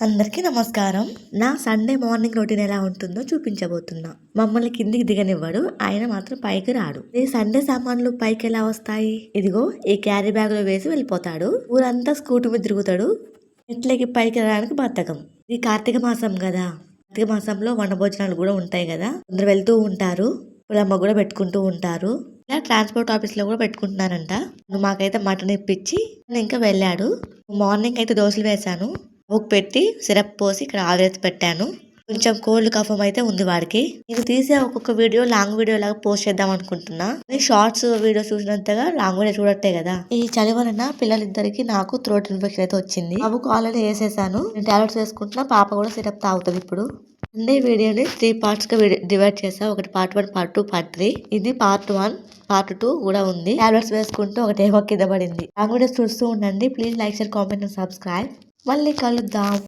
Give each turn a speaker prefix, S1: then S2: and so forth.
S1: అందరికీ నమస్కారం. నా సండే మార్నింగ్ రొటీన్ ఎలా ఉంటుందో చూపించబోతున్నా. మమ్మల్ని కిందికి దిగనివ్వడు. ఆయన మాత్రం పైకి రాడు. ఈ సండే సామాన్లు పైకి ఎలా వస్తాయి? ఇదిగో ఈ క్యారీ బ్యాగ్ లో వేసి వెళ్ళిపోతాడు. ఊరంతా స్కూటీ మీద తిరుగుతాడు. ఇంట్లోకి పైకి రావడానికి బద్ధకం. ఇది కార్తీక మాసం కదా. కార్తీక మాసంలో వనభోజనాలు కూడా ఉంటాయి కదా. అందరు వెళ్తూ ఉంటారు. పులమ్మ కూడా పెట్టుకుంటూ ఉంటారు. ఇలా ట్రాన్స్పోర్ట్ ఆఫీస్ లో కూడా పెట్టుకుంటున్నారంట. మాకైతే మటన్ ఇప్పించి ఇంకా వెళ్ళాడు. మార్నింగ్ అయితే దోశలు వేశాను. ఉప్పు పెట్టి సిరప్ పోసి ఇక్కడ ఆవిరి పెట్టాను. కొంచెం కోల్డ్ కఫం అయితే ఉంది వాడికి. నేను తీసే ఒక్కొక్క వీడియో లాంగ్ వీడియో లాగా పోస్ట్ చేద్దాం అనుకుంటున్నా. షార్ట్స్ వీడియో చూసినంతగా లాంగ్ వీడియో చూడట్టే కదా. ఈ చలి వలన పిల్లలిద్దరికి నాకు థ్రోట్ ఇన్ఫెక్షన్ అయితే వచ్చింది. బాబుకు ఆల్రెడీ వేసేసాను. నేను టాబ్లెట్స్ వేసుకుంటున్నా. పాప కూడా సిరప్ తాగుతుంది ఇప్పుడు. సండే వీడియోని 3 parts గా డివైడ్ చేసా. ఒకటి part 1, part 2, part 3. ఇది part 1. part 2 కూడా ఉంది. టాబ్లెట్స్ వేసుకుంటూ ఒకటేమో కింద పడింది. లాంగ్ వీడియోస్ చూస్తూ ఉండండి. Please like, share, comment and subscribe. మళ్ళీ కలుద్దాం.